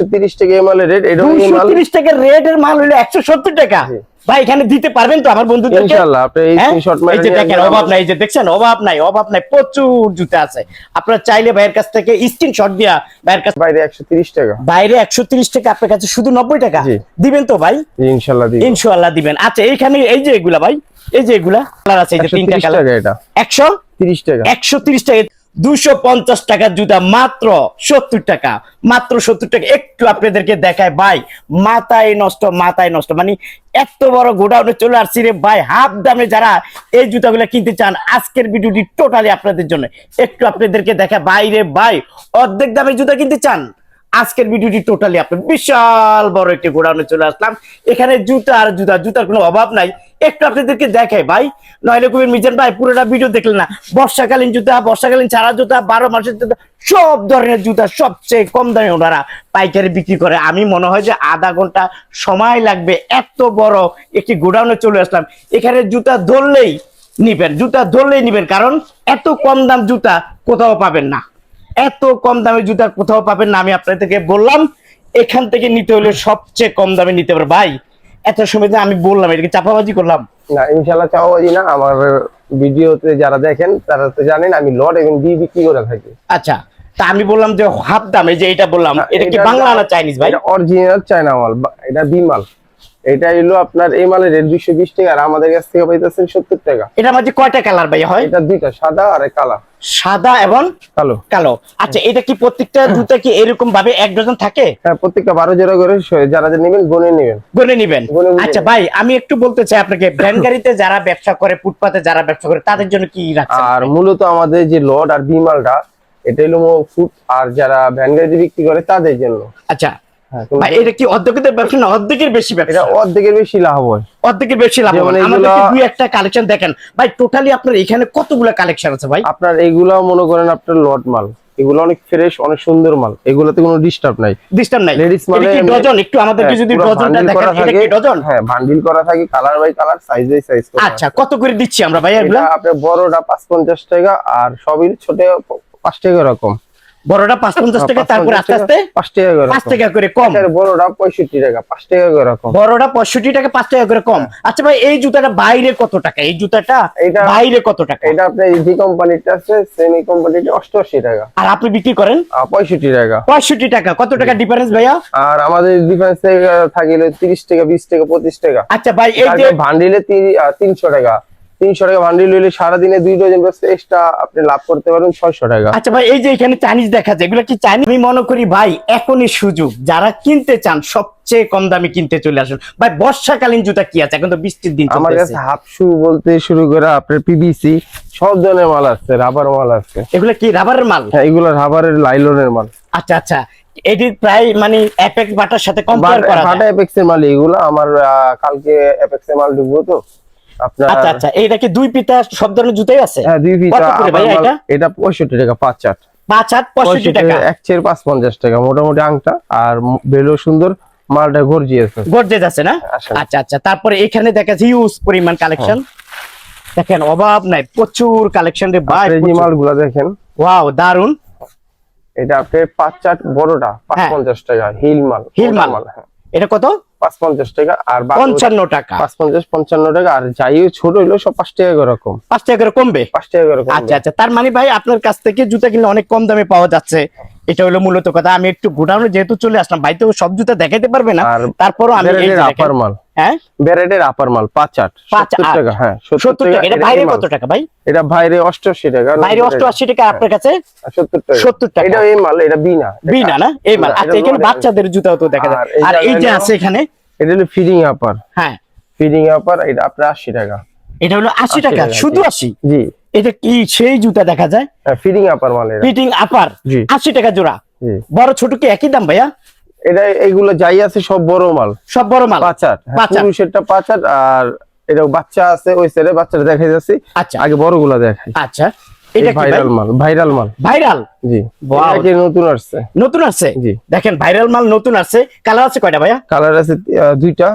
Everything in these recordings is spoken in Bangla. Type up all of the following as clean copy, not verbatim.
130 টাকা এই মালের রেট। এটা 230 টাকার রেটের মাল হলো 170 টাকা। ভাই এখানে দিতে পারবেন তো আমার বন্ধুদেরকে? ইনশাআল্লাহ। আপনি এই স্ক্রিনশট এই যে দেখেন অভাব নাই, এই যে দেখছেন অভাব নাই, প্রচুর জুতা আছে। আপনারা চাইলে ভাইয়ের কাছ থেকে স্ক্রিনশট দিয়া ভাইয়ের কাছে। বাইরে 130 টাকা, বাইরে 130 টাকা, আপনার কাছে শুধু 90 টাকা দিবেন তো ভাই? ইনশাআল্লাহ দিবেন, ইনশাআল্লাহ দিবেন। আচ্ছা এইখানে এই যে এগুলা ভাই, এই যে এগুলা কালার আছে, এই যে তিনটা কালার, এটা 130 টাকা, 130 টাকা। 250 টাকার জুতা মাত্র 70 টাকা, মাত্র 70 টাকা। একটু আপনাদেরকে দেখায় ভাই, মাথায় নষ্ট মানে এত বড় গোডাউনে চলে আসছি রে ভাই। হাফ দামে যারা এই জুতাগুলো কিনতে চান, আজকের ভিডিওটি টোটালি আপনাদের জন্য। একটু আপনাদেরকে দেখায় বাইরে ভাই, অর্ধেক দামে জুতা কিনতে চান, আজকের ভিডিওটি টোটালি আপনার। বিশাল বড় একটি গোডাউনে চলে আসলাম, এখানে জুতা আর জুতার কোনো অভাব নাই। একটু আপনাদেরকে দেখাই ভাই, নইলে কবির মিজান ভাই পুরোটা ভিডিও দেখলেন না। বর্ষাকালীন জুতা, বর্ষাকালীন ছাড়া জুতা, 12 মাসের জুতা, সব ধরনের জুতা সবচেয়ে কম দামে ওনারা পাইকারি বিক্রি করে। আমি মনে হয় যে আধা ঘন্টা সময় লাগবে, এত বড় একটি গোডাউনে চলে আসলাম। এখানে জুতা ধরলেই নিবেন, কারণ এত কম দাম জুতা কোথাও পাবেন না, এত কম দামে জুতা কোথাও পাবেন না। আমি আপনাদেরকে বললাম এখান থেকে নিতে হলে সবচেয়ে কম দামে নিতে পারবে। ভাই এত সময় আমি বললাম, এটাকে চাপাবাজি করলাম না? ইনশাআল্লাহ চাপাবাজি না। আমার ভিডিওতে যারা দেখেন তারা তো জানেন আমি লট এবং বি বিক্রি করে থাকি। আচ্ছা, তা আমি বললাম যে হাফ দামে যে এটা বললাম, এটা কি বাংলা না চাইনিজ ভাই? এটা অরিজিনাল চায়না মাল, এটা বি মাল। এটা হলো আপনার এই মালের রেট 220 টাকা, আর আমাদের কাছ থেকে পাইতেছেন 70 টাকা। এটার মধ্যে কয়টা কালার ভাই হয়? এটা দুইটা, সাদা আর কালো। সাদা এবং কালো। আচ্ছা, এটা কি প্রত্যেকটা জুতা কি এরকম ভাবে 1 ডজন থাকে? হ্যাঁ, প্রত্যেকটা 12 জোড়া করে, যারা নেবেন গনে নেবেন। আচ্ছা ভাই, আমি একটু বলতে চাই আপনাকে, ভ্যান গাড়িতে যারা ব্যবসা করে, ফুটপাতে যারা ব্যবসা করে, তাদের জন্য কি রাখছেন? আর মূলত আমাদের যে লট আর বি মালটা, এটা হলো ফুট, আর যারা ভ্যান গাড়িতে বিক্রি করে তাদের জন্য। আচ্ছা ভাই, এটা কি অর্ধেকের ব্যবসা না অর্ধেকের বেশি ব্যবসা? এটা অর্ধেকের বেশি লাভ হয়, অর্ধেকের বেশি লাভ হয়। আমাদেরকে দুই একটা কালেকশন দেখেন ভাই। টোটালি আপনার এখানে কতগুলা কালেকশন আছে ভাই? আপনার এইগুলা মনে করেন আপনার লট মাল, এগুলো অনেক ফ্রেশ, অনেক সুন্দর মাল, এগুলোতে কোনো ডিস্টার্ব নাই। লেডিস মানে কি ডজন? একটু আমাদেরকে যদি ডজনটা দেখেন। এটা কি ডজন? হ্যাঁ, বান্ডিল করা থাকে, colour by colour, size by size করা। আচ্ছা, কত করে দিচ্ছি আমরা ভাই এগুলা? আপনার বড়টা 550 টাকা, আর সবই ছোট 5 টাকা এরকম। বড়টা 550 টাকা, তারপর আস্তে আস্তে 5 টাকা করে কম। বড়টা 65 টাকা, 5 টাকা করে কম। বড়টা 65 টাকা, 5 টাকা করে কম। আচ্ছা ভাই, এই জুতাটা বাইরে কত টাকা? এই জুতাটা বাইরে কত টাকা? এটা আপনার জি কোম্পানিটা আছে, সেমি কোম্পানিটা 88 টাকা, আর আপনি বিক্রি করেন 65 টাকা। 65 টাকা। কত টাকা ডিফারেন্স ভাইয়া? আর আমাদের ডিফারেন্স থাকিলে 30 টাকা, 20 টাকা, 25 টাকা। আচ্ছা ভাই, এই যে বান্ডিলে 300 টাকা, 300 টাকা বান্ডিল হইলে সারাদিনে 2 ডজন বেচতে এক্সট্রা আপনি লাভ করতে পারেন 600 টাকা। আচ্ছা ভাই, এই যে এখানে চাইনিজ দেখা যায়, এগুলো কি চাইনিজ? আমি মনে করি ভাই এখনই সুযোগ, যারা কিনতে চান সবচেয়ে কম দামে কিনতে চলে আসুন ভাই। বর্ষাকালীন জুতা কি আছে? এখন তো বৃষ্টির দিন, আমার কাছে হাফ শু বলতে শুরু করে আপনার পিভিসি সব ধরনের মাল আছে, রাবার মাল আছে। এগুলো কি রাবারের মাল? হ্যাঁ, এগুলো রাবারের, লাইলনের মাল। আচ্ছা আচ্ছা, এটি প্রায় মানে অ্যাপেক্স বাটার সাথে কম্পেয়ার করা যায়। বাটা অ্যাপেক্স এর মাল এগুলো। আমার কালকে অ্যাপেক্স এর মাল ঢুকবো তো আপনার। আচ্ছা আচ্ছা, এইটা কি 2 পিতা সব ধরনের জুতাই আছে? হ্যাঁ, 2 পিতা। এটা 65 টাকা, 5-8 65 টাকা, এক চের 550 টাকা। মোটামুটি আংটা আর বেলো সুন্দর, মালটা গর্জিয়াস আছে না? আচ্ছা আচ্ছা, তারপরে এখানে দেখা যায় হিউজ পরিমাণ কালেকশন। দেখেন অভাব নাই, প্রচুর কালেকশন রে ভাই। এই মালগুলো দেখেন, ওয়াও দারুন। এটা আপনার 5-8 বড়টা 550 টাকা, হিল মাল। এটা কত? 550 টাকা, আর 55 টাকা, 55 টাকা। আর যাই ছোট হইলো সব 5 টাকা করে কম, 5 টাকা করে কমবে, 5 টাকা করে কমবে। আচ্ছা আচ্ছা, তার মানে ভাই আপনার কাছ থেকে জুতা কিনলে অনেক কম দামে পাওয়া যাচ্ছে। এটা হলো মূলত কথা। আমি একটু গোডাউনে যেহেতু চলে আসলাম, ভাই তো সব জুতা দেখাইতে পারবে না, তারপরও আমি এই আপার মাল, হ্যাঁ ব্যারেটের আপার মাল 5-8 70 টাকা। হ্যাঁ, 70 টাকা। এটা বাইরে কত টাকা ভাই? এটা বাইরে 88 টাকা। বাইরে 88 টাকা, আপনার কাছে 70 টাকা। এটা এই মাল, এটা বিনা না এই মাল। আচ্ছা, এখানে বাচ্চাদের জুতাও তো দেখা যায়। আর এই যে আছে এখানে, এটা হলো ফিডিং আপার। হ্যাঁ, ফিডিং আপার, এটা আপনার 80 টাকা। এটা হলো 80 টাকা, শুধু 80? জি। এটা কি সেই জুতা দেখা যায়? হ্যাঁ, ফিডিং আপার মাল। এটা ফিডিং আপার 80 টাকা জোড়া। বড় ছোট কি একই দাম ভাইয়া? এটা এইগুলো যাই আছে সব বড় মাল, সব বড় মাল। 5-8, পুরুষেরটা 5-8, আর এটা বাচ্চা আছে ওই সাইডে, বাচ্চাটা দেখাই যাচ্ছে। আচ্ছা, আগে বড়গুলো দেখাই। আচ্ছা, এটা কি ভাইরাল মাল? ভাইরাল, জি। এটা কি নতুন আসছে? জি। দেখেন ভাইরাল মাল নতুন আসছে। কালার আছে কয়টা ভাইয়া? কালার আছে 2টা,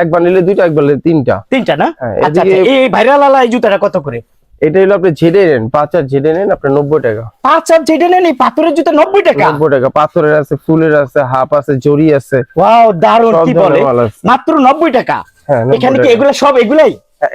এক বান্ডিলে 2টা, এক বান্ডিলে 3টা। না? আচ্ছা, এই ভাইরাল আলা এই জুতাটা কত করে? এটা হলো আপনি ঝেড়ে নেন, 5 আর ঝেড়ে নেন আপনার 90 টাকা। 5 আর যেটা নেন এই পাথরের জুতা 90 টাকা। 90 টাকা, পাথরের আছে, ফুলের আছে, হাফ আছে, জরি আছে। ওয়াও দারুণ, সব কি বলে ধরনের মাল আছে। মাত্র 90 টাকা। হ্যাঁ, 90 এখানে কি টাকা। এগুলা সব এগুলাই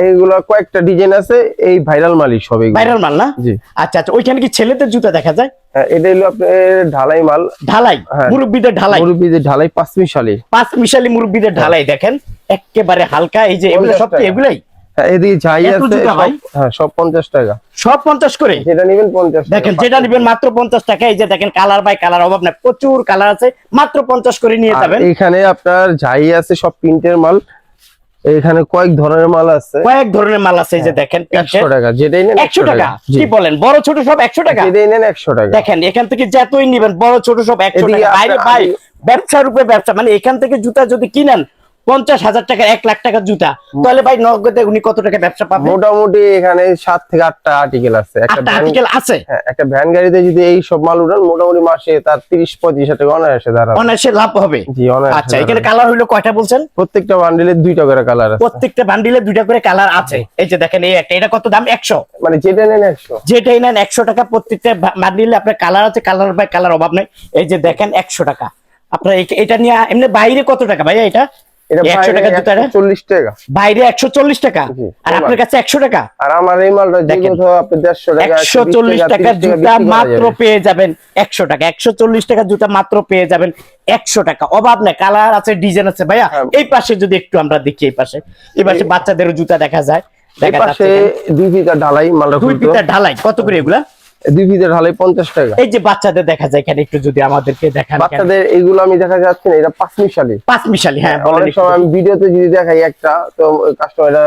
এইগুলা কয়েকটা ডিজাইন আছে, এই ভাইরাল মালই সব এগুলো। ভাইরাল মাল না? জি। আচ্ছা আচ্ছা, ওইখানে কি ছেলেদের জুতা দেখা যায়? হ্যাঁ, এটা হলো আপনার ঢালাই মাল, ঢালাই, হ্যাঁ। মুরব্বিদের ঢালাই, মুরব্বিদের ঢালাই, 5 মিশালি। 5 মিশালি মুরব্বিদের ঢালাই দেখেন একেবারে হালকা। এই যে এগুলো 50 সব কি টাকা। এগুলাই? হ্যাঁ, এদিকে যাই এত আছে জুতা ভাই? হ্যাঁ, সব 50 টাকা। সব 50 করে? যেটা নেবেন 50 টাকা। দেখেন যেটা নেবেন মাত্র 50 টাকা। এই যে দেখেন কালার বাই কালার, অভাব নাই, প্রচুর কালার আছে, মাত্র 50 করে নিয়ে আর যাবেন। এখানে আপনার যাই আছে সব প্রিন্টের মাল, এখানে কয়েক ধরনের মাল আছে, কয়েক ধরনের মাল আছে। এই যে দেখেন 100 টাকা, যেটাই নেন 100 টাকা। জি। কি বলেন, বড় ছোট সব 100 টাকা? যেটাই নেন 100 টাকা। দেখেন এখান থেকে যতই নিবেন বড় ছোট সব 100 এদিকে টাকা। বাইরে আপনার ভাই ব্যবসার উপরে ব্যবসা, মানে এখান থেকে জুতা যদি কিনেন 50,000 টাকা, 1 লাখ টাকার জুতা, তাহলে ভাই নগদে উনি কত টাকা ব্যবসা পাবেন? মোটামুটি এখানে 7 থেকে 8টা আর্টিকেল আছে। একটা 8টা আর্টিকেল আছে। হ্যাঁ, একটা ভ্যান গাড়িতে যদি এই সব মাল উঠান মোটামুটি মাসে তার 30-35 হাজার টাকা অনায়াসে দাঁড়াবে। অনায়াসে লাভ হবে। জি, অনায়াসে আচ্ছা, এখানে দাঁড়াবে। কালার হইলো কয়টা বলছেন? প্রত্যেকটা বান্ডিলে 2টা করে কালার আছে। প্রত্যেকটা বান্ডিলে 2টা করে কালার আছে। এই যে দেখেন এই একটা, এটা কত দাম? 100। মানে যেটা নেন 100। যেটাই নেন 100 টাকা। প্রত্যেকটা বান্ডিলে আপনার কালার আছে, কালার বাই কালার, অভাব নাই। এই যে দেখেন 100 টাকা। আপনার এটা নিয়ে এমনি বাইরে কত টাকা ভাইয়া এটা? এটা 100 টাকা জুতাটা 40 টাকা। বাইরে 140 টাকা, জি, আর আপনার কাছে 100 টাকা। আর আমার এই মালটা যে দেখেন, কোথাও আপনি 150 টাকা 140 টাকা জুতা মাত্র পেয়ে যাবেন 100 টাকা। 140 টাকা জুতা মাত্র পেয়ে যাবেন 100 টাকা। অভাব নাই, কালার আছে, ডিজাইন আছে। ভাইয়া হ্যাঁ। এই পাশে যদি একটু আমরা দেখি, এই পাশে বাচ্চাদেরও জুতা দেখা যায়। এই দেখা পাশে যাচ্ছে 2 ফিতা ঢালাই মালটা 2 খুলতো। ফিতা ঢালাই কত করে এগুলা? 2 ফিতা ঢালাই 50 টাকা। এই যে বাচ্চাদের দেখা যায়, এখানে একটু যদি আমাদেরকে দেখান। বাচ্চাদের এইগুলো আমি দেখা যাচ্ছে না, এটা 5 মিশালি। 5 মিশালি, হ্যাঁ বলেন অনেক একটু। সময় আমি ভিডিওতে যদি দেখাই একটা, তো কাস্টমাররা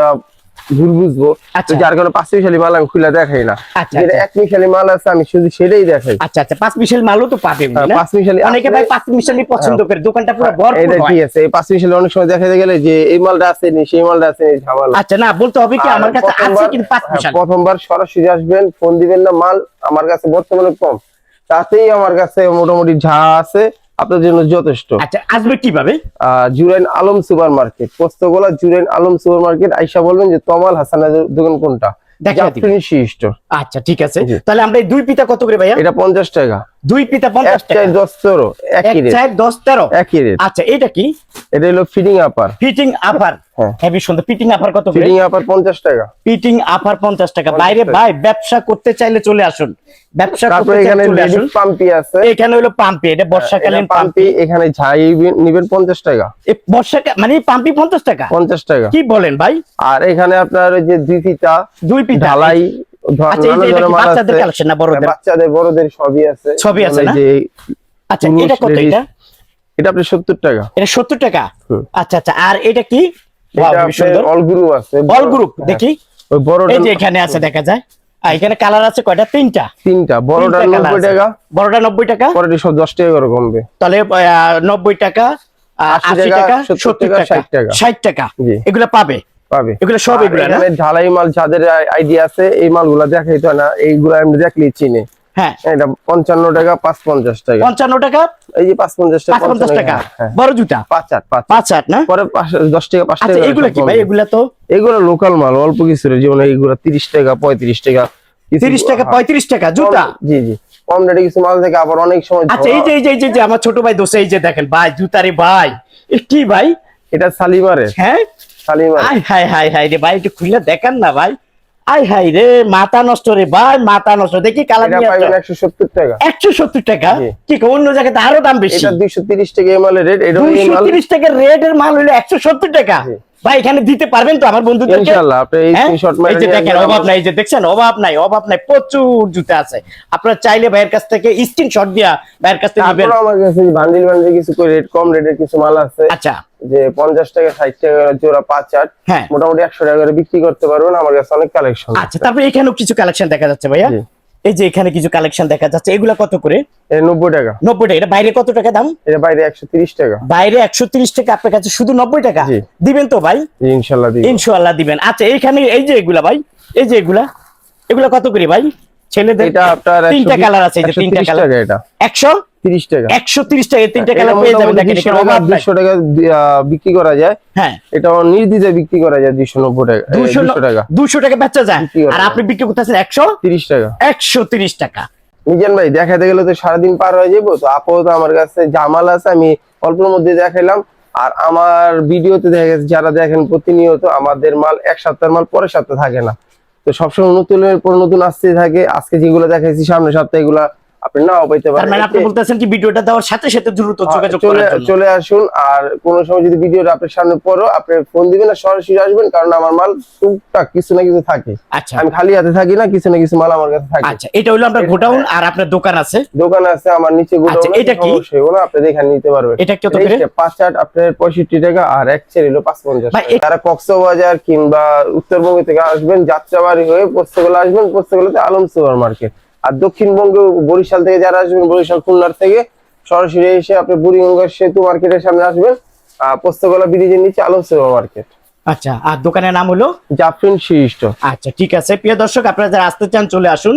ভুল বুঝবো, আচ্ছা। তো যার কারণে 5 মিশালি মাল আমি খুলে দেখাই না। আচ্ছা, যেটা আচ্ছা। 1 মিশালি মাল আছে আমি শুধু সেটাই দেখাই। আচ্ছা আচ্ছা, 5 মিশালি মালও তো পাবে উনি, হ্যাঁ, না? 5 মিশালি অনেকে ভাই 5 মিশালি পছন্দ করে, দোকানটা পুরো ভরপুর এটা হয়। ঠিক আছে। এই 5 মিশালি অনেক সময় দেখাতে গেলে যে এই মালটা আছে নি, সেই মালটা আছে নি, ঝামেলা। আচ্ছা, না বলতে হবে কি আর আমার কাছে আছে প্রথমবার- কিন্তু 5 হ্যাঁ, মিশালি। প্রথমবার সরাসরি আসবেন, ফোন দিবেন না, মাল আমার কাছে বর্তমানে কম, তাতেই আমার কাছে মোটামুটি যা আছে আপনার জন্য যথেষ্ট। আচ্ছা, আসবে কিভাবে? Jurain Alam super market, Postogola Jurain Alam super market. আইসা বলবেন যে তমাল হাসানের দোকান কোনটা, দেখাই দিবেন। জাফরিনশি স্টোর। আচ্ছা ঠিক আছে, জি। তাহলে আমরা এই 2 পিতা কত করে ভাইয়া? এটা 50 টাকা। 2 পিতা 50 টাকা। 1 10 13 একই রেট। 1 10 13 একই রেট। আচ্ছা, এটা কি? এটা হলো ফিটিং আপার। ফিটিং আপার। হ্যাঁ। হেভি সুন্দর। ফিটিং আপার কত করে? ফিটিং আপার 50 টাকা। ফিটিং আপার 50 টাকা। 50 বাইরে টাকা। ভাই ব্যবসা করতে চাইলে চলে আসুন, ব্যবসা তারপর করতে এখানে চাইলে চলে আসুন। লেডিস পাম্পি আছে। এখানে হলো পাম্পি, এটা বর্ষাকালীন পাম্পি। পাম্পি এখানে যাই নিবেন 50 টাকা। এই বর্ষাকাল মানে এই পাম্পি 50 টাকা? 50 টাকা। কি বলেন ভাই? আর এখানে আপনার ওই যে 2 ফিতা 2 পিতা ঢালাই আচ্ছা, এই যে এটা কি বাচ্চাদের কালেকশন না বড়দের? বাচ্চাদের বড়দের সবই আছে। সবই আছে এই না? যে আচ্ছা, পুরুষ, এটা কত? ladies, এটা এটা আপনি 70 টাকা। এটা 70 টাকা। হুম। আচ্ছা আচ্ছা, আর এটা কি? ওয়াও, এটা খুবই সুন্দর। অল গ্রুপ আছে। অল গ্রুপ দেখি। ওই বড়টা এই যে এখানে আছে, দেখা যায়। আর এখানে কালার আছে কয়টা? 3টা। 3টা। বড়টা 90 টাকা। বড়টা 90 টাকা। পরেরটা সব 10 টাকা করে কমবে। তাহলে 90 টাকা, 80 টাকা, 70 টাকা, 60 টাকা। 60 টাকা। জি। এগুলা পাবে। পাবে। এগুলো সব আর এগুলা না? এখানে ঢালাই মাল যাদের আইডিয়া আছে এই মালগুলা দেখাইতো না, এইগুলা আমি দেখলেই চিনি। হ্যাঁ, এটা 55 টাকা, 550 টাকা। 55 টাকা, এই যে 550 টাকা, 550 টাকা। হ্যাঁ। বড় জুতা 5 8 5 8 না? পরে 10 টাকা 5 আচ্ছা, টাকা। এগুলা কি ভাই? এগুলা তো এগুলো লোকাল মাল, অল্প কিছু রে, যেমন এইগুলা 30 টাকা 35 টাকা। 30 টাকা 35 টাকা জুতা। জি জি, কম রেটে কিছু মাল থেকে আবার অনেক সময় আচ্ছা, এই যে এই যে এই যে আমার ছোট ভাই দোষে, এই যে দেখেন ভাই জুতারে ভাই, এ কি ভাই? এটা শালিমারের। হ্যাঁ, শালিমার। আয় হায় হায় হায় রে ভাই, একটু খুলে দেখান না ভাই। আয় হায় রে, মাথা নষ্ট রে ভাই, মাথা নষ্ট। দেখি কালার এটা নিয়ে পাইবেন আসো। 170 টাকা। 170 টাকা? জি। কি কো, অন্য জায়গাতে আরো দাম বেশি। এটা 230 টাকা এমএল রেট। এটা এই মাল 230 টাকা রেটের মাল হলো 170 টাকা। জি। ভাই এখানে দিতে পারবেন তো আমার বন্ধুদেরকে? ইনশাআল্লাহ। আপনি এই হ্যাঁ? স্ক্রিনশট এই মেরে যে নিয়ে দেখেন, আসবেন। অভাব নাই, এই যে দেখছেন, অভাব নাই, অভাব নাই, প্রচুর জুতা আছে। আপনারা চাইলে ভাইয়ের কাছ থেকে স্ক্রিনশট দিয়া ভাইয়ের কাছ থেকে নেবেন। তারপরে আমার কাছে বান্ডিল বান্ডিল কিছু করে রেট কম রেটের কিছু মাল আছে, আচ্ছা, যে 50 টাকা 60 টাকা জোড়া 5 8, হ্যাঁ। মোটামুটি 100 টাকা করে বিক্রি করতে পারবেন। আমার কাছে অনেক কালেকশন আচ্ছা, তারপরে এখানেও কিছু কালেকশন দেখা যাচ্ছে ভাইয়া। জি। এই যে এখানে কিছু কালেকশন দেখা যাচ্ছে, এগুলা কত করে? এটা 90 টাকা। 90 টাকা। এটা বাইরে কত টাকা দাম? এটা বাইরে 130 টাকা। বাইরে 130 টাকা, আপনার কাছে শুধু 90 টাকা। জি। দিবেন তো ভাই? জি, ইনশাআল্লাহ দিই। ইনশাআল্লাহ দিবেন। আচ্ছা, এইখানে এই যে এগুলা ভাই, এই যে এগুলা কত করে ভাই? ছেলেদের এটা আপনার 3টা কালার আছে, এই যে 3টা 130 কালার। টাকা। এটা 100 30 টাকা। 130 টাকা, তিনটা কালার পেয়ে যাবেন। দেখেন এখানে অভাব নাই। 200 টাকা বিক্রি করা যায়। হ্যাঁ, এটা নির্দ্বিধায় বিক্রি করা যায় 290 টাকা, 200 টাকা, 200 টাকা বেচা যায়। বিক্রি করা আর যায়। আপনি বিক্রি করতেছেন 30 টাকা। 130 টাকা। মিজান ভাই, দেখাতে গেলে তো সারাদিন পার হয়ে যাবো, তো আপাতত আমার কাছে জামাল আছে, আমি অল্পের মধ্যে দেখাইলাম। আর আমার ভিডিওতে দেখা গেছে যারা দেখেন প্রতিনিয়ত, আমাদের মাল এক সপ্তাহের মাল পরের সপ্তাহে থাকে না, তো সবসময় নতুনের পর নতুন আসতেই থাকে। আজকে যেগুলো দেখাইছি সামনের সপ্তাহে এগুলা আপনি নাও পাইতে তার পারেন। মানে আপনি বলতেছেন কি ভিডিওটা দেওয়ার সাথে সাথে দ্রুত যোগাযোগ চলে করার জন্য। চলে আসুন। আর কোন সময় যদি ভিডিওটা আপনার সামনে পড়ো, আপনি ফোন দিবেন না, সরাসরি আসবেন, কারণ আমার মাল টুকটাক কিছু না কিছু থাকে। আচ্ছা আমি খালি হাতে থাকি না, কিছু না কিছু মাল আমার কাছে থাকে। আচ্ছা, এটা হলো আপনার গোডাউন আর আপনার দোকান আছে। দোকান আছে আমার নিচে গোডাউন আচ্ছা, আছে, এটা কি? সমস্যা হবে না, আপনি দেখে নিতে পারবেন। এটা কত করে? 5 চাট আপনার 65 টাকা, আর এক চের হলো 55 ভাই, টাকা। যারা কক্সবাজার কিংবা উত্তরবঙ্গ থেকে আসবেন, যাত্রাবাড়ি হয়ে পোস্তগোলা আসবেন, পোস্তগোলাতে আলম সুপার মার্কেট। আর দক্ষিণবঙ্গ বরিশাল থেকে যারা আসবেন, বরিশাল খুলনার থেকে সরাসরি এসে আপনি বুড়িগঙ্গা সেতু মার্কেটের সামনে আসবেন, পোস্তগোলা ব্রিজের নিচে আলম সুপার মার্কেট। আচ্ছা, আর দোকানের নাম হলো জাফরিন শীর্ষ। আচ্ছা, ঠিক আছে। প্রিয় দর্শক, আপনারা যারা আসতে চান চলে আসুন।